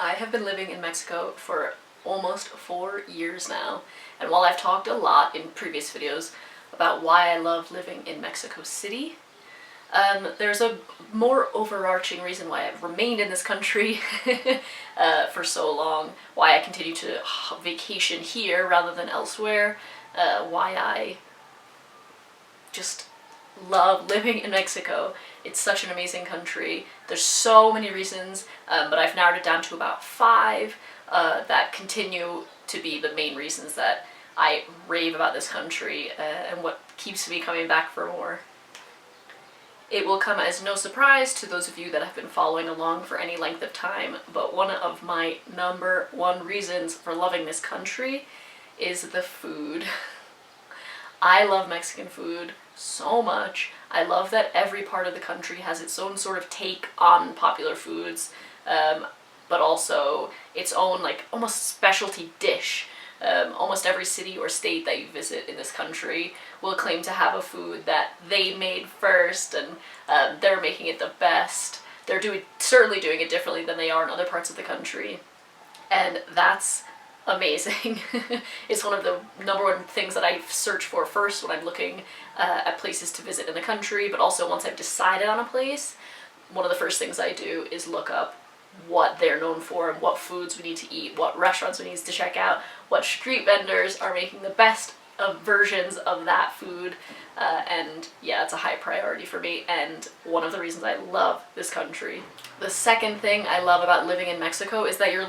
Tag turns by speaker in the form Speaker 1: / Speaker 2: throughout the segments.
Speaker 1: I have been living in Mexico for almost 4 years now, and while I've talked a lot in previous videos about why I love living in Mexico City, there's a more overarching reason why I've remained in this country for so long, why I continue to vacation here rather than elsewhere, why I just love living in Mexico. It's such an amazing country. There's so many reasons, but I've narrowed it down to about 5 that continue to be the main reasons that I rave about this country and what keeps me coming back for more. It will come as no surprise to those of you that have been following along for any length of time, but one of my number 1 reasons for loving this country is the food. I love Mexican food so much. I love that every part of the country has its own sort of take on popular foods, but also its own like almost specialty dish. Almost every city or state that you visit in this country will claim to have a food that they made first, and they're making it the best. They're certainly doing it differently than they are in other parts of the country, and that's amazing. It's one of the number 1 things that I search for first when I'm looking at places to visit in the country, but also once I've decided on a place, one of the first things I do is look up what they're known for and what foods we need to eat, what restaurants we need to check out, what street vendors are making the best of versions of that food, and yeah, it's a high priority for me and one of the reasons I love this country. The second thing I love about living in Mexico is that you're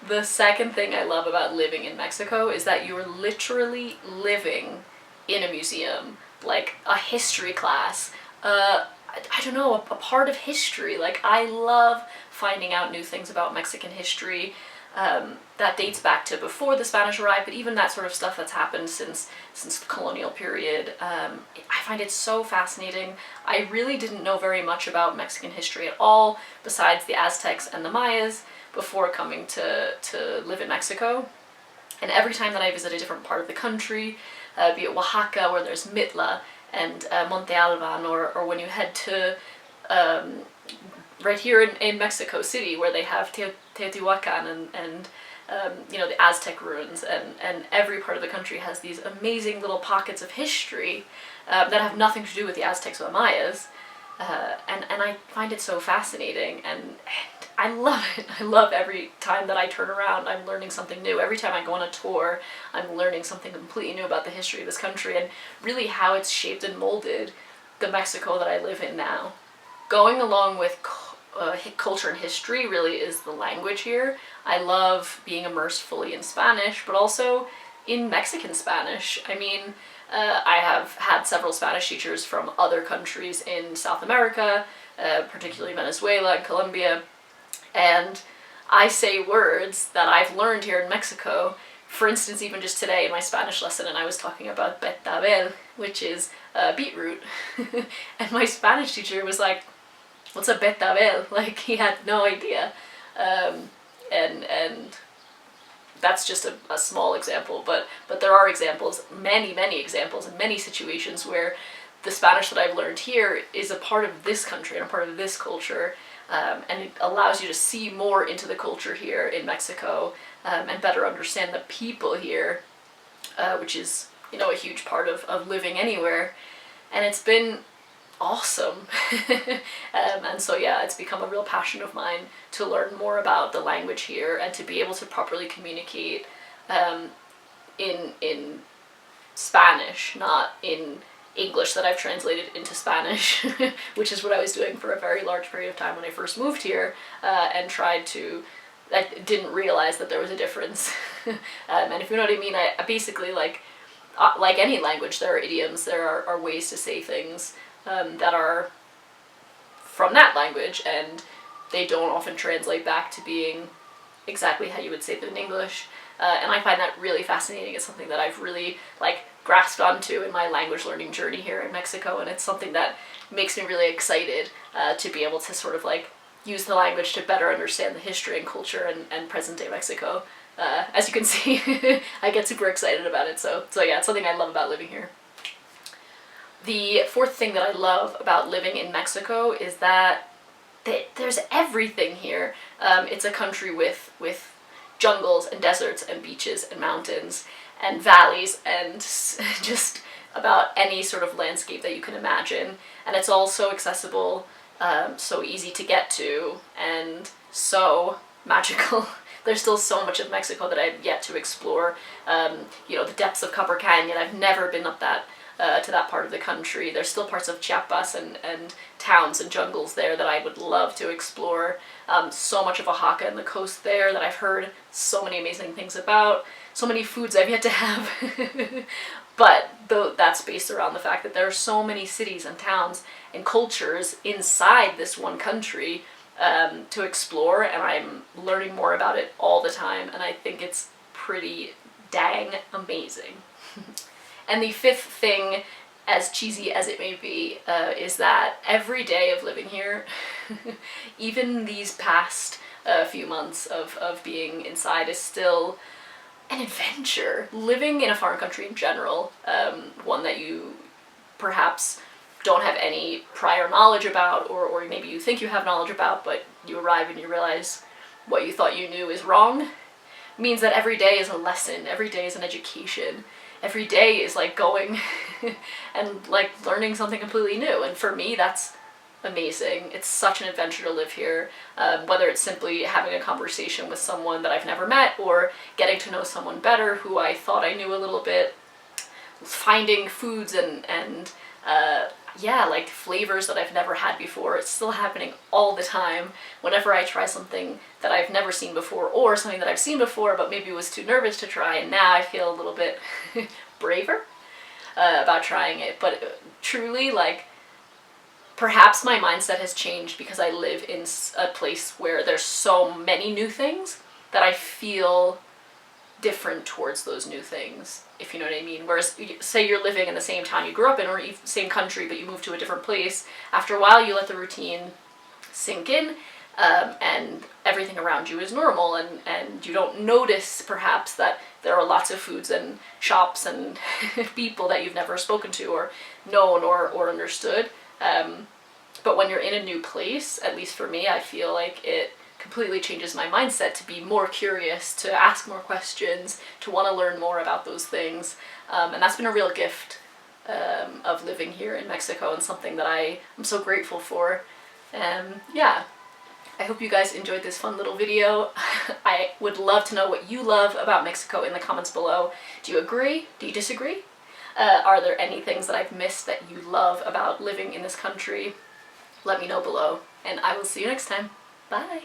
Speaker 1: The second thing I love about living in Mexico is that you're literally living in a museum, like a history class, I don't know, a part of history. Like, I love finding out new things about Mexican history that dates back to before the Spanish arrived, but even that sort of stuff that's happened since the colonial period. I find it so fascinating. I really didn't know very much about Mexican history at all, besides the Aztecs and the Mayas, before coming to live in Mexico. And every time that I visit a different part of the country, be it Oaxaca, where there's Mitla, and Monte Alban, or when you head to right here in Mexico City, where they have Teotihuacan and you know, the Aztec ruins, and every part of the country has these amazing little pockets of history that have nothing to do with the Aztecs or the Mayas, and I find it so fascinating, and I love it. I love every time that I turn around, I'm learning something new. Every time I go on a tour, I'm learning something completely new about the history of this country and really how it's shaped and molded the Mexico that I live in now. Going along with culture and history really is the language here. I love being immersed fully in Spanish, but also in Mexican Spanish. I mean, I have had several Spanish teachers from other countries in South America, particularly Venezuela and Colombia, and I say words that I've learned here in Mexico. For instance, even just today in my Spanish lesson, and I was talking about betabel, which is beetroot, and my Spanish teacher was like, "What's a betabel?" Like, he had no idea, and that's just a small example, but there are examples, many examples, in many situations where the Spanish that I've learned here is a part of this country and a part of this culture, and it allows you to see more into the culture here in Mexico, and better understand the people here, which is, you know, a huge part of living anywhere, and it's been awesome. And so yeah, it's become a real passion of mine to learn more about the language here and to be able to properly communicate in Spanish, not in English that I've translated into Spanish, which is what I was doing for a very large period of time when I first moved here, and I didn't realize that there was a difference. And if you know what I mean, I basically, like any language, there are idioms, there are ways to say things that are from that language, and they don't often translate back to being exactly how you would say them in English. And I find that really fascinating. It's something that I've really grasped onto in my language learning journey here in Mexico, and it's something that makes me really excited to be able to sort of use the language to better understand the history and culture and present day Mexico. As you can see, I get super excited about it, so yeah, it's something I love about living here. The fourth thing that I love about living in Mexico is that there's everything here. It's a country with jungles and deserts and beaches and mountains and valleys and just about any sort of landscape that you can imagine. And it's all so accessible, so easy to get to, and so magical. There's still so much of Mexico that I've yet to explore. You know, the depths of Copper Canyon, I've never been up that to that part of the country. There's still parts of Chiapas and towns and jungles there that I would love to explore. So much of Oaxaca and the coast there that I've heard so many amazing things about. So many foods I've yet to have. But that's based around the fact that there are so many cities and towns and cultures inside this one country to explore, and I'm learning more about it all the time, and I think it's pretty dang amazing. And the fifth thing, as cheesy as it may be, is that every day of living here, even these past few months of being inside, is still an adventure. Living in a foreign country in general, one that you perhaps don't have any prior knowledge about, or maybe you think you have knowledge about, but you arrive and you realize what you thought you knew is wrong, means that every day is a lesson, every day is an education, every day is like going and like learning something completely new. And for me, that's amazing. It's such an adventure to live here, whether it's simply having a conversation with someone that I've never met, or getting to know someone better who I thought I knew a little bit, finding foods and yeah, like flavors that I've never had before. It's still happening all the time. Whenever I try something that I've never seen before, or something that I've seen before but maybe was too nervous to try, and now I feel a little bit braver about trying it. But truly, like, perhaps my mindset has changed because I live in a place where there's so many new things that I feel different towards those new things, if you know what I mean. Whereas, say you're living in the same town you grew up in, or same country, but you move to a different place, after a while you let the routine sink in, and everything around you is normal, and you don't notice perhaps that there are lots of foods and shops and people that you've never spoken to or known or understood. But when you're in a new place, at least for me, I feel like it completely changes my mindset to be more curious, to ask more questions, to want to learn more about those things. And that's been a real gift of living here in Mexico, and something that I am so grateful for. Yeah, I hope you guys enjoyed this fun little video. I would love to know what you love about Mexico in the comments below. Do you agree? Do you disagree? Are there any things that I've missed that you love about living in this country? Let me know below, and I will see you next time. Bye!